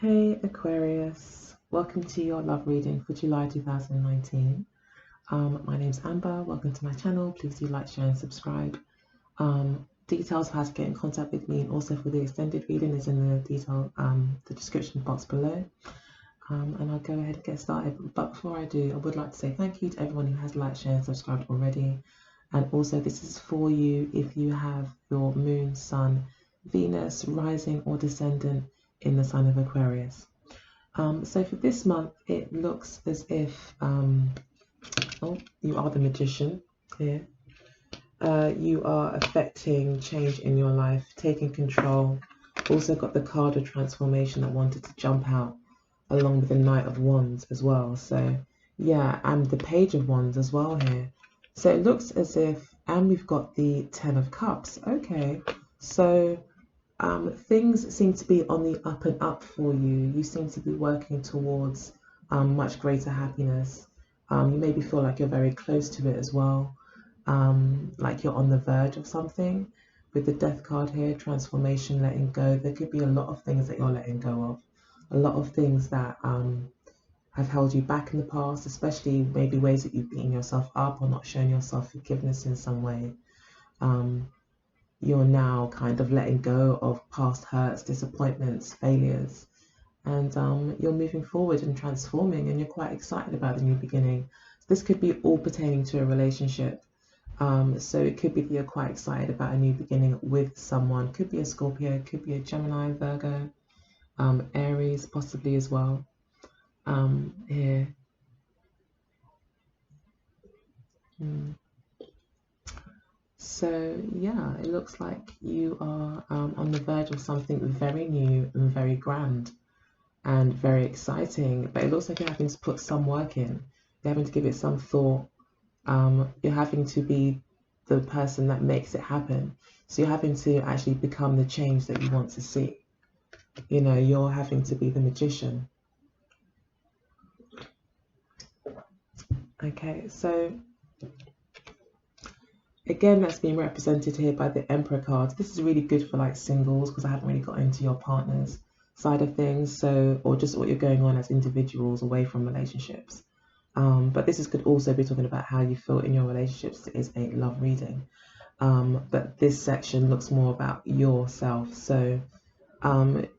Hey Aquarius, welcome to your love reading for July 2019. My name's Amber, welcome to my channel. Please do like, share and subscribe. Details of how to get in contact with me and also for the extended reading is in the description box below. And I'll go ahead and get started. But before I do, I would like to say thank you to everyone who has liked, shared and subscribed already. And also this is for you if you have your moon, sun, Venus, rising or descendant in the sign of Aquarius. So for this month, it looks as if you are the magician here. You are affecting change in your life, taking control. Also got the card of transformation that wanted to jump out along with the Knight of Wands as well. So yeah, and the Page of Wands as well here. So it looks as if, and we've got the Ten of Cups. Okay, so things seem to be on the up and up for you. You seem to be working towards much greater happiness. You maybe feel like you're very close to it as well, like you're on the verge of something. With the Death card here, transformation, letting go. There could be a lot of things that you're letting go of. A lot of things that have held you back in the past, especially maybe ways that you've beaten yourself up or not shown yourself forgiveness in some way. You're now kind of letting go of past hurts, disappointments, failures, and you're moving forward and transforming, and you're quite excited about the new beginning. This could be all pertaining to a relationship. So it could be that you're quite excited about a new beginning with someone. Could be a Scorpio, could be a Gemini, Virgo, Aries possibly as well. Here. So yeah, it looks like you are on the verge of something very new and very grand and very exciting, but it looks like you're having to put some work in. You're having to give it some thought. You're having to be the person that makes it happen. So you're having to actually become the change that you want to see. You know, you're having to be the magician. Okay, so again, that's being represented here by the Emperor card. This is really good for like singles because I haven't really got into your partner's side of things, so or just what you're going on as individuals away from relationships. But this could also be talking about how you feel in your relationships. It is a love reading. But this section looks more about yourself. So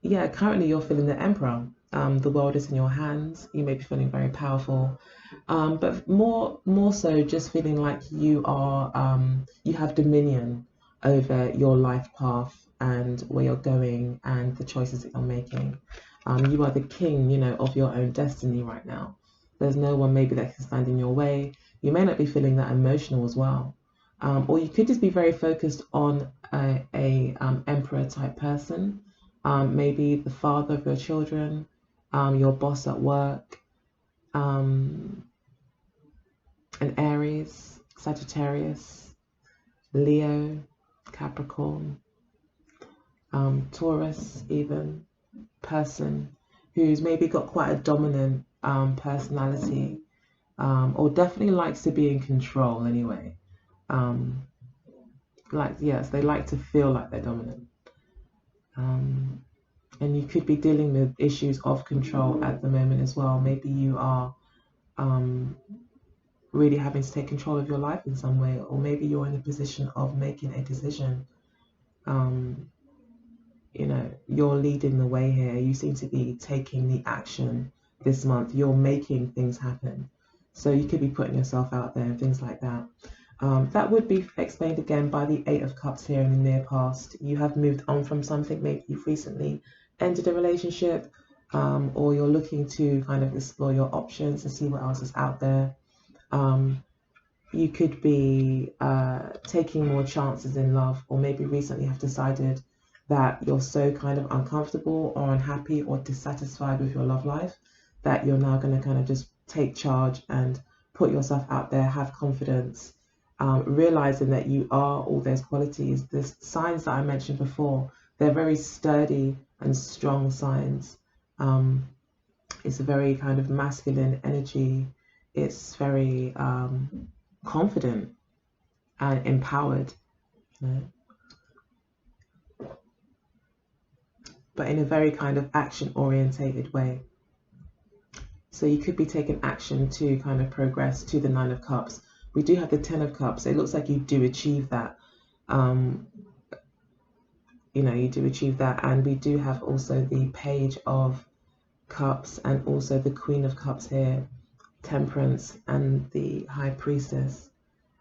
yeah, currently you're feeling the Emperor. The world is in your hands. You may be feeling very powerful, but more so just feeling like you are you have dominion over your life path and where you're going and the choices that you're making. You are the king, you know, of your own destiny right now. There's no one maybe that can stand in your way. You may not be feeling that emotional as well, or you could just be very focused on a emperor type person. Maybe the father of your children, your boss at work, an Aries, Sagittarius, Leo, Capricorn, Taurus even, person who's maybe got quite a dominant personality, or definitely likes to be in control anyway. Yes, they like to feel like they're dominant. And you could be dealing with issues of control at the moment as well. Maybe you are really having to take control of your life in some way, or maybe you're in a position of making a decision. You know, you're leading the way here. You seem to be taking the action this month. You're making things happen. So you could be putting yourself out there and things like that. That would be explained again by the Eight of Cups here in the near past. You have moved on from something. Maybe you've recently ended a relationship, or you're looking to kind of explore your options and see what else is out there. You could be taking more chances in love, or maybe recently have decided that you're so kind of uncomfortable or unhappy or dissatisfied with your love life that you're now going to kind of just take charge and put yourself out there, have confidence, realizing that you are all those qualities. The signs that I mentioned before, they're very sturdy and strong signs. It's a very kind of masculine energy. It's very confident and empowered. You know? but in a very kind of action orientated way. So you could be taking action to kind of progress to the Nine of Cups. We do have the Ten of Cups. It looks like you do achieve that. You know, you do achieve that. And we do have also the Page of Cups and also the Queen of Cups here, Temperance and the High Priestess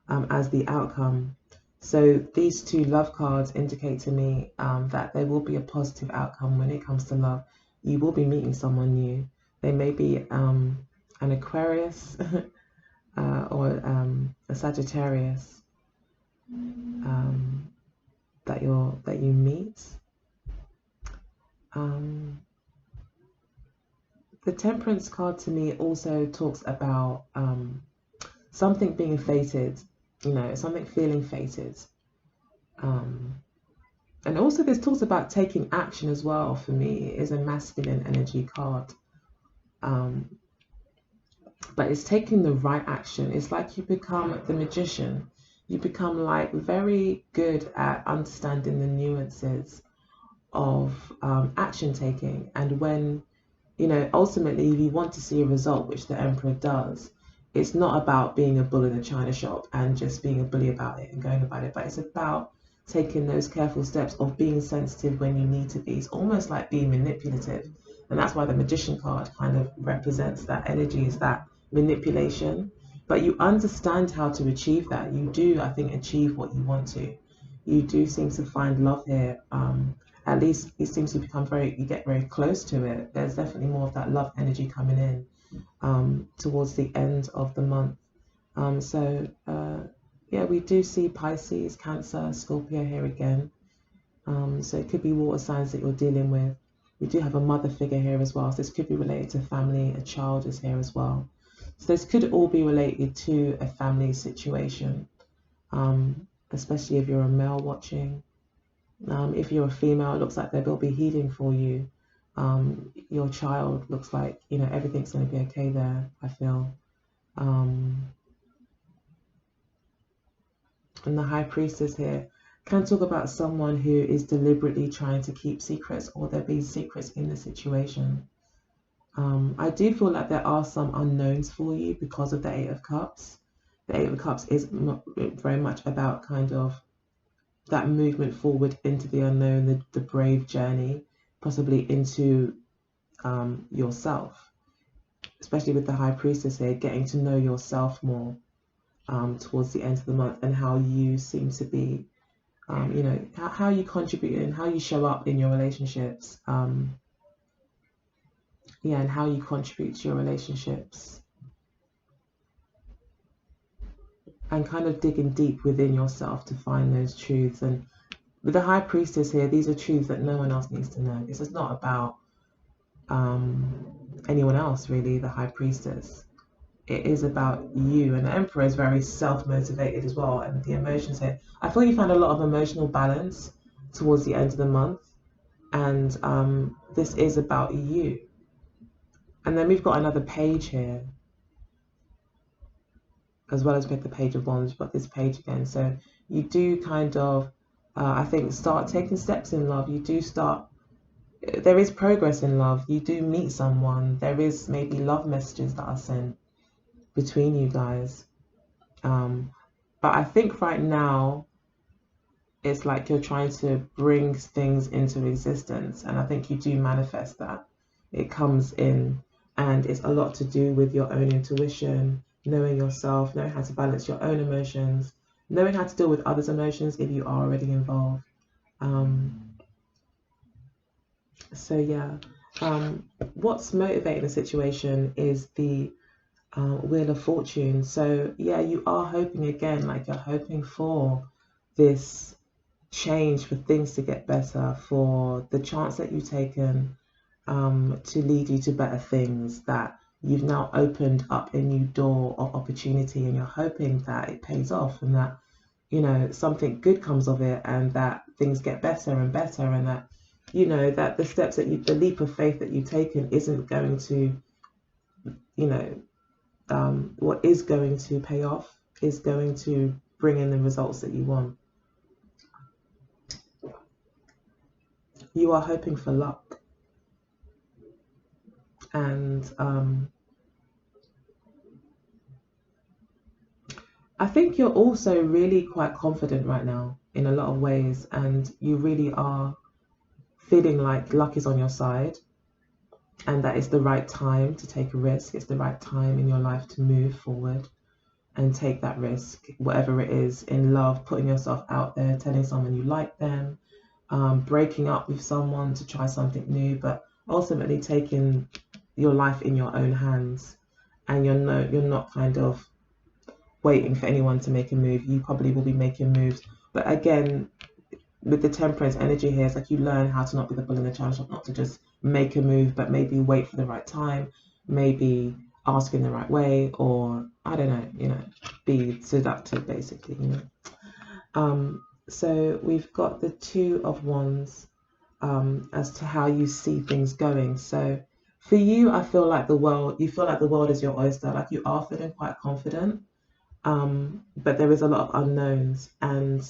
as the outcome. So these two love cards indicate to me that there will be a positive outcome when it comes to love. You will be meeting someone new. They may be an Aquarius or a Sagittarius that you meet. The Temperance card to me also talks about something being fated, you know, something feeling fated. And also this talks about taking action as well. For me, it is a masculine energy card. But it's taking the right action. It's like you become the magician. You become like very good at understanding the nuances of action taking. And when, you know, ultimately if you want to see a result, which the Emperor does, it's not about being a bull in a china shop and just being a bully about it and going about it, but it's about taking those careful steps of being sensitive when you need to be. It's almost like being manipulative. And that's why the Magician card kind of represents that energy, is that manipulation. But you understand how to achieve that. You do, I think, achieve what you want to. You do seem to find love here. At least it seems to become you get very close to it. There's definitely more of that love energy coming in towards the end of the month. Yeah, we do see Pisces, Cancer, Scorpio here again. So it could be water signs that you're dealing with. We do have a mother figure here as well. So this could be related to family. A child is here as well. So this could all be related to a family situation, especially if you're a male watching. If you're a female, it looks like there will be healing for you. Your child looks like, you know, everything's going to be okay there, I feel. And the High Priestess here can talk about someone who is deliberately trying to keep secrets, or there be secrets in the situation. I do feel like there are some unknowns for you because of the Eight of Cups. The Eight of Cups is very much about kind of that movement forward into the unknown, the brave journey, possibly into yourself, especially with the High Priestess here, getting to know yourself more towards the end of the month, and how you seem to be, you know, how you contribute and how you show up in your relationships. Yeah, and how you contribute to your relationships, and kind of digging deep within yourself to find those truths. And with the High Priestess here, these are truths that no one else needs to know. This is not about anyone else, really, the High Priestess. It is about you. And the Emperor is very self-motivated as well. And the emotions here, I feel you find a lot of emotional balance towards the end of the month. And this is about you. And then we've got another page here, as well as with the Page of Wands. We've got this page again. So you do kind of, I think, start taking steps in love. You do start, there is progress in love. You do meet someone. There is maybe love messages that are sent between you guys. But I think right now, it's like you're trying to bring things into existence. And I think you do manifest that. It comes in, and it's a lot to do with your own intuition, knowing yourself, knowing how to balance your own emotions, knowing how to deal with others' emotions if you are already involved. So yeah, what's motivating the situation is the Wheel of Fortune. So yeah, you are hoping again, like you're hoping for this change, for things to get better, for the chance that you've taken to lead you to better things, that you've now opened up a new door of opportunity, and you're hoping that it pays off, and that, you know, something good comes of it, and that things get better and better, and that, you know, that the steps that the leap of faith that you've taken isn't going to, you know, what is going to pay off is going to bring in the results that you want. you are hoping for luck. And I think you're also really quite confident right now in a lot of ways, and you really are feeling like luck is on your side, and that it's the right time to take a risk. It's the right time in your life to move forward and take that risk, whatever it is, in love, putting yourself out there, telling someone you like them, breaking up with someone to try something new, but ultimately taking your life in your own hands. And you're not kind of waiting for anyone to make a move. You probably will be making moves, but again, with the temperance energy here, it's like you learn how to not be the bull in the china shop, not to just make a move, but maybe wait for the right time, maybe ask in the right way, or I don't know, be seductive, basically, So we've got the Two of Wands as to how you see things going. So for you, I feel like you feel like the world is your oyster, like you are feeling quite confident, but there is a lot of unknowns, and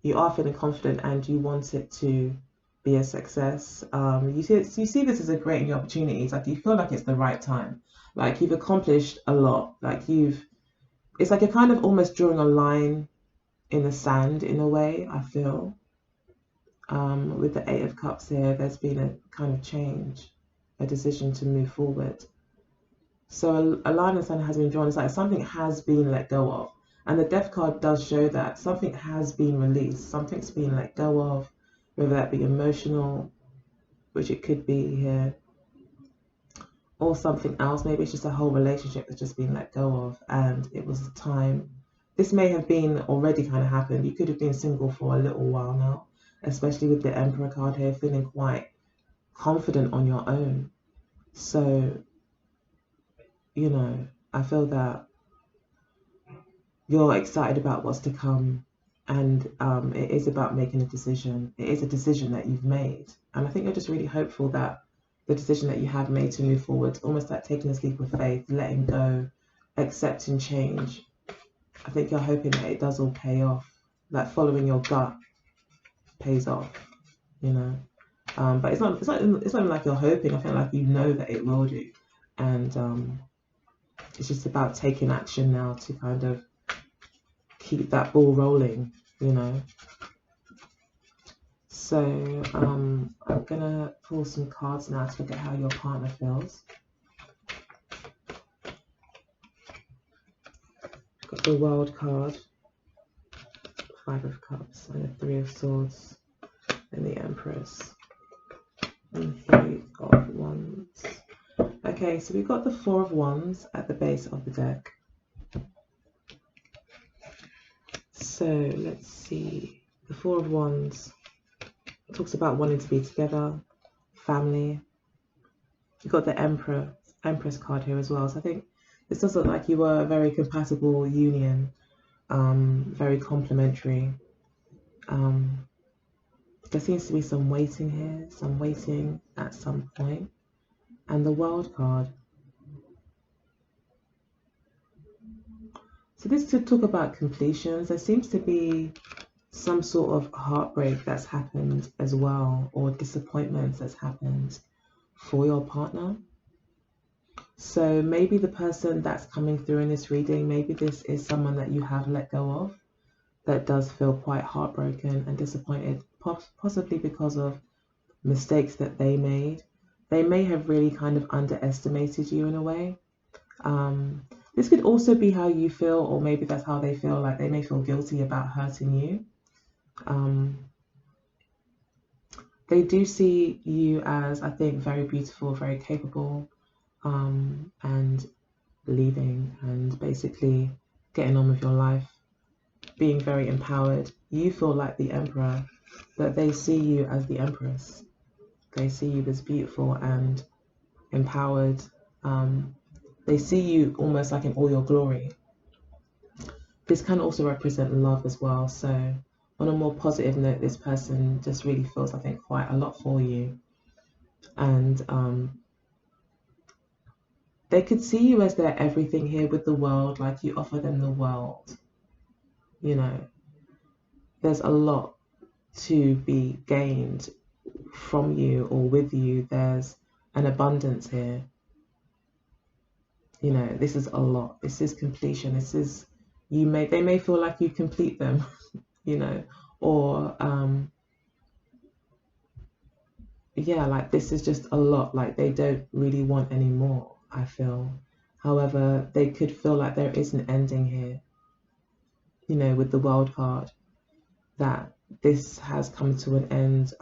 you are feeling confident and you want it to be a success. You see this as a great new opportunity. It's like you feel like it's the right time. Like you've accomplished a lot. It's like you're kind of almost drawing a line in the sand in a way, I feel. With the Eight of Cups here, there's been a kind of change, a decision to move forward. So a line in the sand has been drawn. It's like something has been let go of. And the Death card does show that something has been released, something's been let go of, whether that be emotional, which it could be here, or something else. Maybe it's just a whole relationship that's just been let go of, and it was the time. This may have been already kind of happened. You could have been single for a little while now, especially with the Emperor card here, feeling quite confident on your own. So, I feel that you're excited about what's to come, and it is about making a decision. It is a decision that you've made, and I think you're just really hopeful that the decision that you have made to move forward, almost like taking a leap of faith, letting go, accepting change. I think you're hoping that it does all pay off, like following your gut pays off, but it's not even like you're hoping. I feel like you know that it will do, and it's just about taking action now to kind of keep that ball rolling, So I'm gonna pull some cards now to look at how your partner feels. Got the World card, Five of Cups, and the Three of Swords, and the Empress, and Three of Wands. Okay, so we've got the Four of Wands at the base of the deck. So let's see. The Four of Wands talks about wanting to be together, family. You've got the Empress card here as well. So I think this does look like you were a very compatible union, very complementary. There seems to be some waiting here, some waiting at some point. And the World card. So this could talk about completions. There seems to be some sort of heartbreak that's happened as well, or disappointments that's happened for your partner. So maybe the person that's coming through in this reading, maybe this is someone that you have let go of, that does feel quite heartbroken and disappointed, possibly because of mistakes that they made. They may have really kind of underestimated you in a way. This could also be how you feel, or maybe that's how they feel, like they may feel guilty about hurting you. They do see you as, I think, very beautiful, very capable, and leaving and basically getting on with your life, being very empowered. You feel like the Emperor, but they see you as the Empress. They see you as beautiful and empowered. They see you almost like in all your glory. This can also represent love as well. So on a more positive note, this person just really feels, I think, quite a lot for you. And they could see you as their everything here with the world, like you offer them the world. There's a lot to be gained from you or with you. There's an abundance here. You know, this is a lot. This is completion. This is, they may feel like you complete them, you know, or yeah, like this is just a lot. Like they don't really want any more, I feel. However, they could feel like there is an ending here, you know, with the World card, that this has come to an end.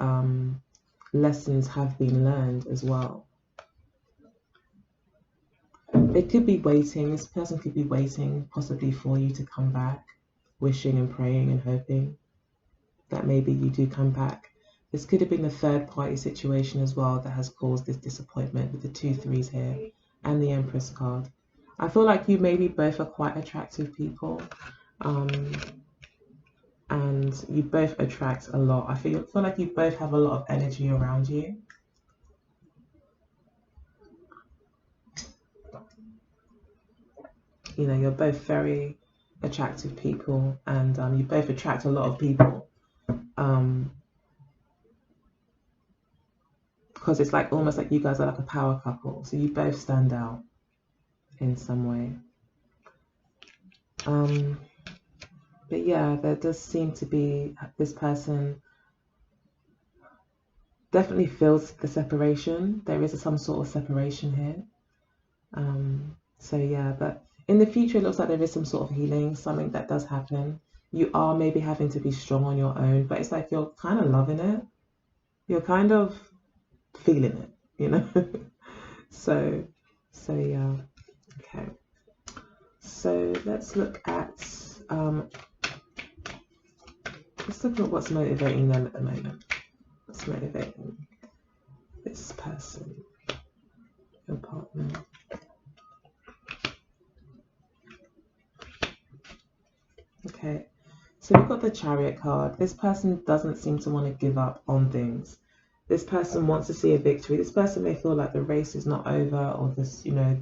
Lessons have been learned as well. They could be waiting, this person could be waiting possibly for you to come back, wishing and praying and hoping that maybe you do come back. This could have been a third party situation as well that has caused this disappointment with the 2 3s here and the Empress card. I feel like you maybe both are quite attractive people, and you both attract a lot. I feel like you both have a lot of energy around you. You know, you're both very attractive people, and you both attract a lot of people. Because it's like almost like you guys are like a power couple, so you both stand out in some way. But yeah, there does seem to be, this person definitely feels the separation. There is some sort of separation here. So yeah, but in the future, it looks like there is some sort of healing, something that does happen. You are maybe having to be strong on your own, but it's like you're kind of loving it. You're kind of feeling it, you know. so yeah. Okay. So let's look at what's motivating them at the moment. What's motivating this person, your partner? Okay, so we've got the Chariot card. This person doesn't seem to want to give up on things. This person wants to see a victory. This person may feel like the race is not over, or this, you know,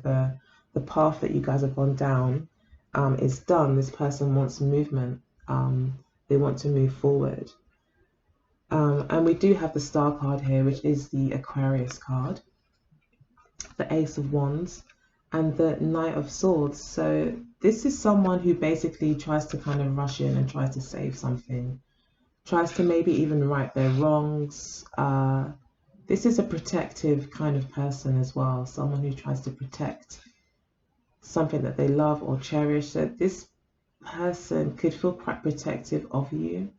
the path that you guys have gone down is done. This person wants movement. They want to move forward. And we do have the Star card here, which is the Aquarius card, the Ace of Wands, and the Knight of Swords. So this is someone who basically tries to kind of rush in and tries to save something, tries to maybe even right their wrongs. This is a protective kind of person as well, someone who tries to protect something that they love or cherish. So this person could feel quite protective of you,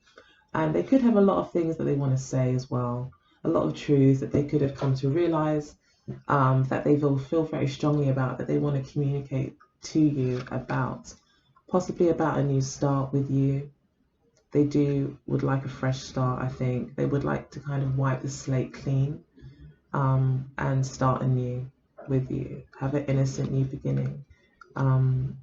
and they could have a lot of things that they want to say as well, a lot of truths that they could have come to realize, that they will feel very strongly about, that they want to communicate to you about, possibly about a new start with you. They would like a fresh start, I think. They would like to kind of wipe the slate clean, and start anew with you, have an innocent new beginning. And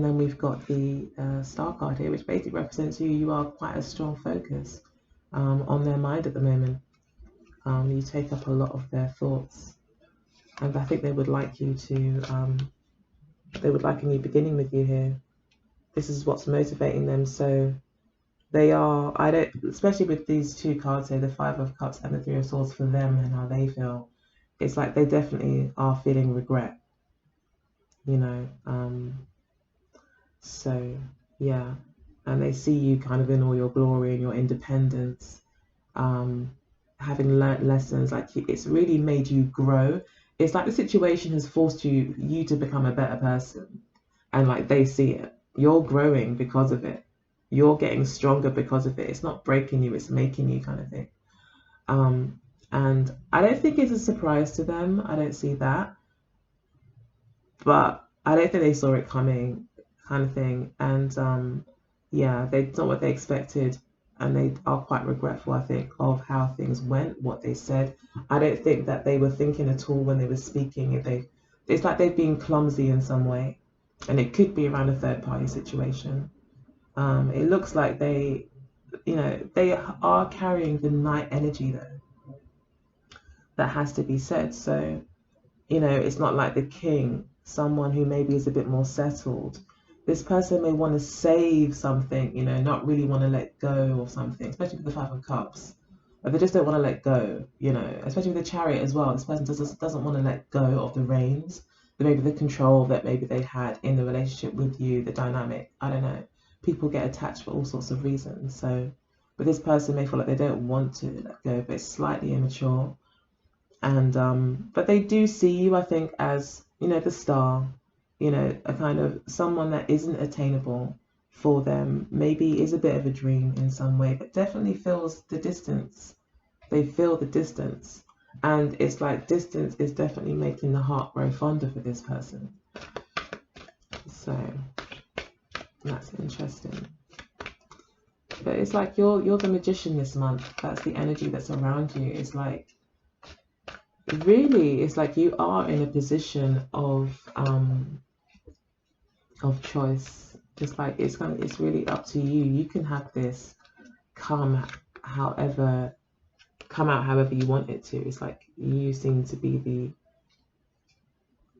then we've got the Star card here, which basically represents you are quite a strong focus on their mind at the moment. You take up a lot of their thoughts, and I think they would like you to, they would like a new beginning with you here. This is what's motivating them. So they are, especially with these 2 cards here, the 5 of Cups and the 3 of Swords, for them and how they feel, it's like they definitely are feeling regret, you know. So yeah, and they see you kind of in all your glory and your independence, having learnt lessons. Like, it's really made you grow. It's like the situation has forced you to become a better person, and like they see it. You're growing because of it. You're getting stronger because of it. It's not breaking you, it's making you, kind of thing. And I don't think it's a surprise to them. I don't see that. But I don't think they saw it coming, kind of thing. And yeah, it's not what they expected. And they are quite regretful, I think, of how things went, what they said. I don't think that they were thinking at all when they were speaking. It's like they've been clumsy in some way. And it could be around a third party situation. It looks like they are carrying the Knight energy though. That has to be said. So, it's not like the King, someone who maybe is a bit more settled. This person may want to save something, you know, not really want to let go of something, especially with the Five of Cups. But they just don't want to let go, you know, especially with the Chariot as well. This person doesn't want to let go of the reins, maybe the control that maybe they had in the relationship with you, the dynamic. I don't know. People get attached for all sorts of reasons. So, but this person may feel like they don't want to let go, but it's slightly immature. And but they do see you, I think, as, you know, the star, you know, a kind of someone that isn't attainable for them, maybe is a bit of a dream in some way, but definitely feels the distance. They feel the distance, and it's like distance is definitely making the heart grow fonder for this person. So that's interesting. But it's like you're the magician this month. That's the energy that's around you. It's like, really, it's like you are in a position of choice. Just like it's really up to you. You can have this come out however you want it to. It's like you seem to be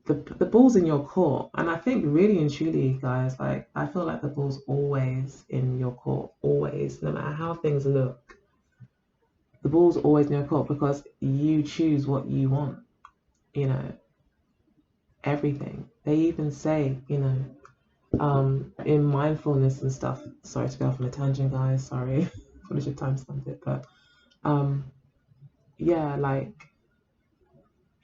the ball's in your court. And I think really and truly, guys, like I feel like the ball's always in your court, always, no matter how things look. The ball's always in your court because you choose what you want, you know, everything. They even say, you know, in mindfulness and stuff. Sorry to go off on a tangent, guys. Sorry, probably should timestamp it, but yeah, like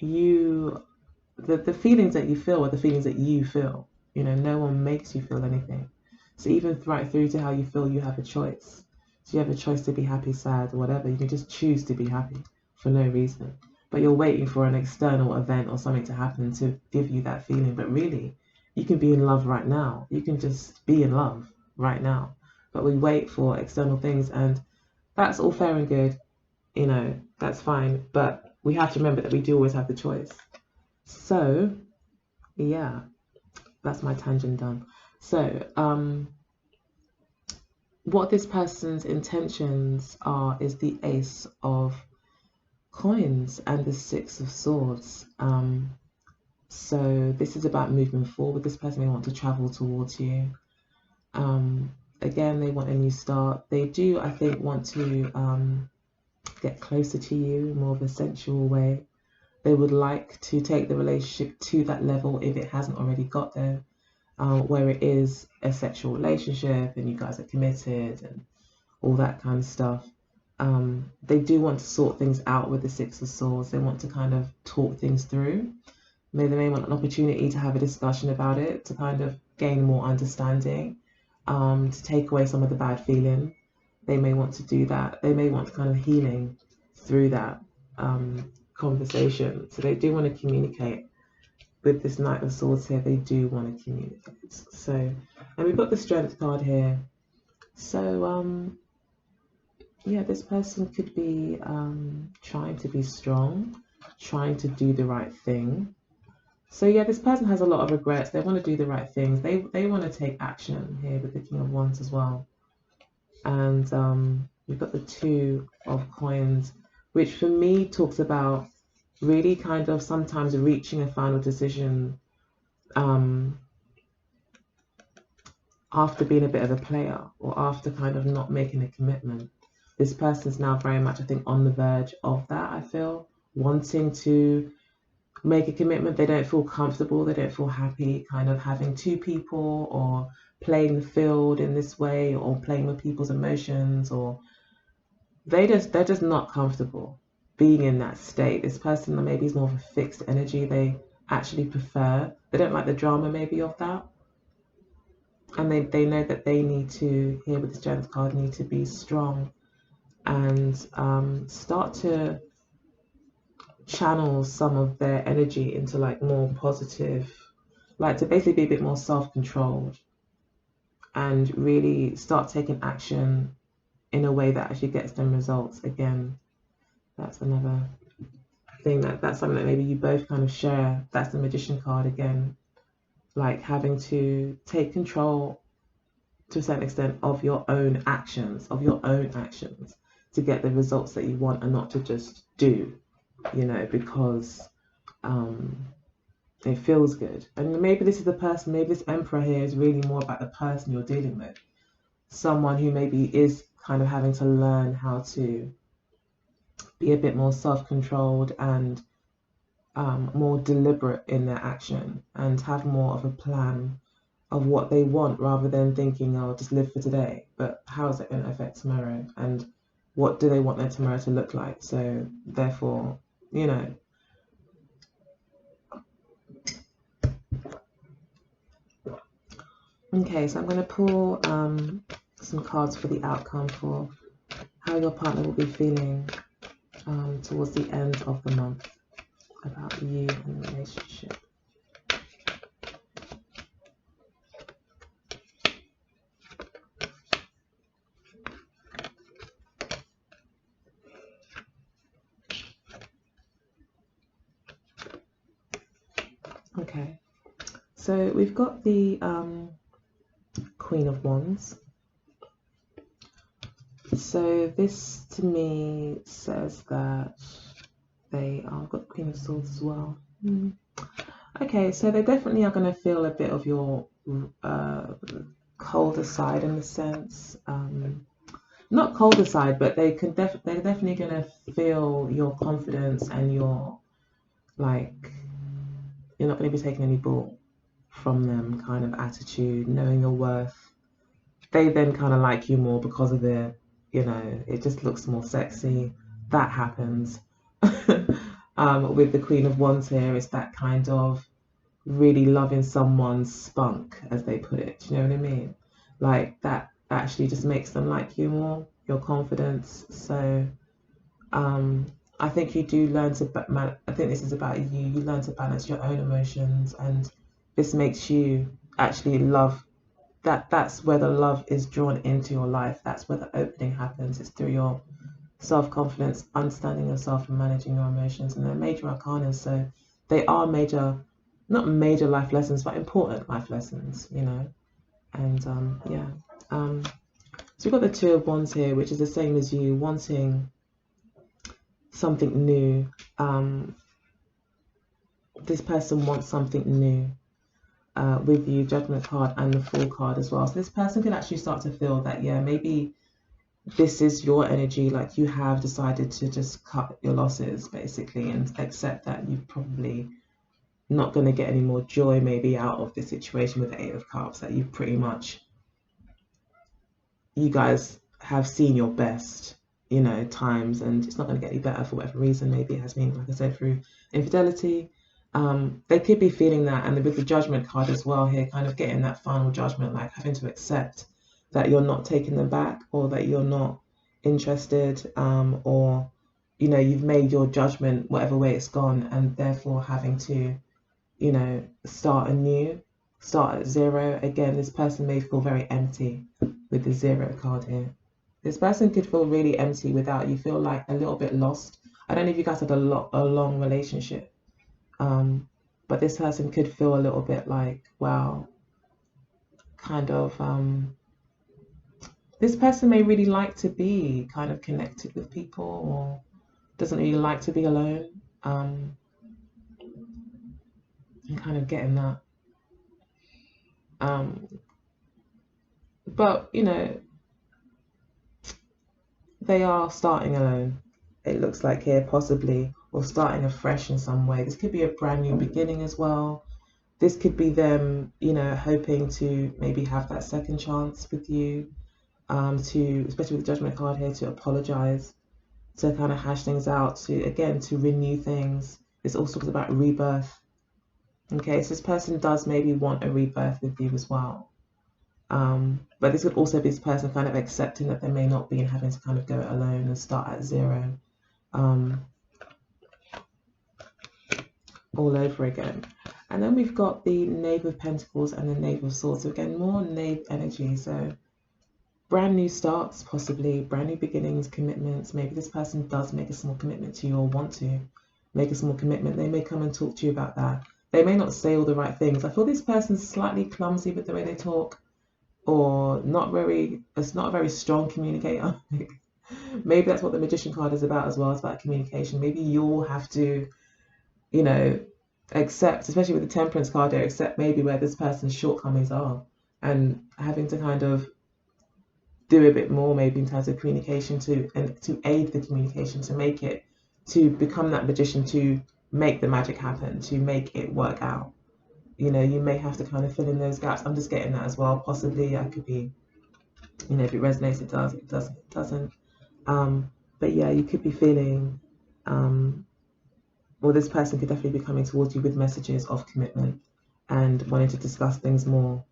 the feelings that you feel are the feelings that you feel. You know, no one makes you feel anything. So even right through to how you feel, you have a choice. So you have a choice to be happy, sad, or whatever. You can just choose to be happy for no reason. But you're waiting for an external event or something to happen to give you that feeling. But really, you can be in love right now. You can just be in love right now. But we wait for external things, and that's all fair and good. You know, that's fine. But we have to remember that we do always have the choice. So, yeah, that's my tangent done. So, what this person's intentions are is the Ace of Coins and the Six of Swords. So this is about moving forward. This person may want to travel towards you. Again, they want a new start. They do, I think, want to get closer to you in more of a sensual way. They would like to take the relationship to that level if it hasn't already got there, where it is a sexual relationship and you guys are committed and all that kind of stuff. They do want to sort things out with the Six of Swords. They want to kind of talk things through. They may want an opportunity to have a discussion about it, to kind of gain more understanding, to take away some of the bad feeling. They may want to do that. They may want kind of healing through that conversation. So they do want to communicate. With this Knight of Swords here, they do want to communicate. So, and we've got the Strength card here. So, yeah, this person could be trying to be strong, trying to do the right thing. So yeah, this person has a lot of regrets. They want to do the right things. They want to take action here with the King of Wands as well. And we've got the Two of Coins, which for me talks about really kind of sometimes reaching a final decision after being a bit of a player or after kind of not making a commitment. This person's now very much, I think, on the verge of that, I feel, wanting to make a commitment. They don't feel comfortable, they don't feel happy kind of having two people or playing the field in this way or playing with people's emotions, or they're just not comfortable being in that state. This person maybe is more of a fixed energy. They actually prefer, they don't like the drama maybe of that. And they know that they need to, here with the Strength card, need to be strong and start to channel some of their energy into like more positive, like to basically be a bit more self-controlled and really start taking action in a way that actually gets them results. Again, that's another thing that's something that maybe you both kind of share. That's the Magician card again, like having to take control to a certain extent of your own actions, to get the results that you want and not to just do, you know, because It feels good. And maybe this is the person, maybe this Emperor here is really more about the person you're dealing with. Someone who maybe is kind of having to learn how to be a bit more self-controlled and more deliberate in their action and have more of a plan of what they want rather than thinking, oh, just live for today. But how is it going to affect tomorrow? And what do they want their tomorrow to look like? So therefore, you know, okay, so I'm going to pull some cards for the outcome for how your partner will be feeling towards the end of the month about you and the relationship. Okay, so we've got the Queen of Wands. So this to me says that they are, I've got the Queen of Swords as well. Okay, so they definitely are going to feel a bit of your colder side in a sense. Not colder side, but they're definitely going to feel your confidence and your, like, you're not going to be taking any bull from them kind of attitude, knowing your worth. They then kind of like you more because of it. You know, it just looks more sexy. That happens. With the Queen of Wands here, it's that kind of really loving someone's spunk, as they put it. Do you know what I mean? Like that actually just makes them like you more, your confidence. So I think you do learn to, I think this is about you. You learn to balance your own emotions, and this makes you actually love. That's where the love is drawn into your life. That's where the opening happens. It's through your self-confidence, understanding yourself and managing your emotions. And they're major arcana, so they are major, not major life lessons, but important life lessons, you know. And yeah. So we've got the Two of Wands here, which is the same as you, wanting something new. This person wants something new. With you, Judgment card and the Fool card as well. So this person can actually start to feel that, yeah, maybe this is your energy, like you have decided to just cut your losses basically and accept that you're probably not going to get any more joy maybe out of this situation with the Eight of Cups, that you've pretty much, you guys have seen your best, you know, times, and it's not going to get any better for whatever reason. Maybe it has been, like I said, through infidelity. They could be feeling that, and with the Judgment card as well here, kind of getting that final judgment, like having to accept that you're not taking them back, or that you're not interested, or, you know, you've made your judgment whatever way it's gone, and therefore having to, you know, start anew, start at zero. Again, this person may feel very empty with the Zero card here. This person could feel really empty without you, feel like a little bit lost. I don't know if you guys had a long relationship. But this person could feel a little bit like, wow, kind of, this person may really like to be kind of connected with people, or doesn't really like to be alone. I'm kind of getting that. But, you know, they are starting alone, it looks like here, possibly, or starting afresh in some way. This could be a brand new beginning as well. This could be them, you know, hoping to maybe have that second chance with you, to, especially with the Judgment card here, to apologize, to kind of hash things out, to, again, to renew things. This also talks about rebirth. Okay, so this person does maybe want a rebirth with you as well. But this could also be this person kind of accepting that they may not be, and having to kind of go it alone and start at zero, all over again. And then we've got the Knave of Pentacles and the Knave of Swords. So again, more Knave energy. So brand new starts, possibly brand new beginnings, commitments. Maybe this person does make a small commitment to you, or want to make a small commitment. They may come and talk to you about that. They may not say all the right things. I feel this person's slightly clumsy with the way they talk, or not very, it's not a very strong communicator. Maybe that's what the Magician card is about as well. It's about communication. Maybe you'll have to, you know, accept, especially with the Temperance card here, accept maybe where this person's shortcomings are, and having to kind of do a bit more maybe in terms of communication to aid the communication, to make it, to become that magician, to make the magic happen, to make it work out. You know, you may have to kind of fill in those gaps. I'm just getting that as well. Possibly I could be, you know, if it resonates, it does. If it doesn't, it doesn't. But yeah, you could be feeling, well, this person could definitely be coming towards you with messages of commitment and wanting to discuss things more.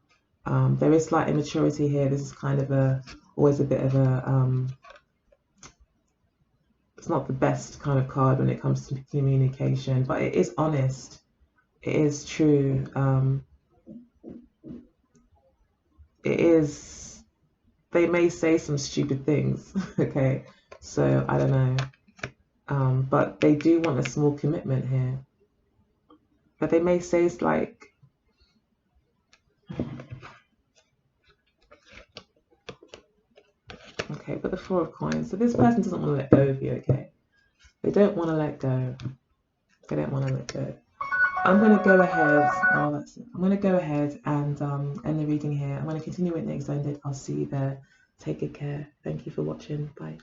There is slight immaturity here. This is kind of always a bit of a, it's not the best kind of card when it comes to communication, but it is honest. It is true. It is, they may say some stupid things, okay? So I don't know. But they do want a small commitment here. But they may say it's like, okay, but the Four of Coins. So this person doesn't want to let go of you, okay? They don't want to let go. They don't want to let go. I'm going to go ahead. Oh, that's it. I'm going to go ahead and end the reading here. I'm going to continue it next ended. I'll see you there. Take good care. Thank you for watching. Bye.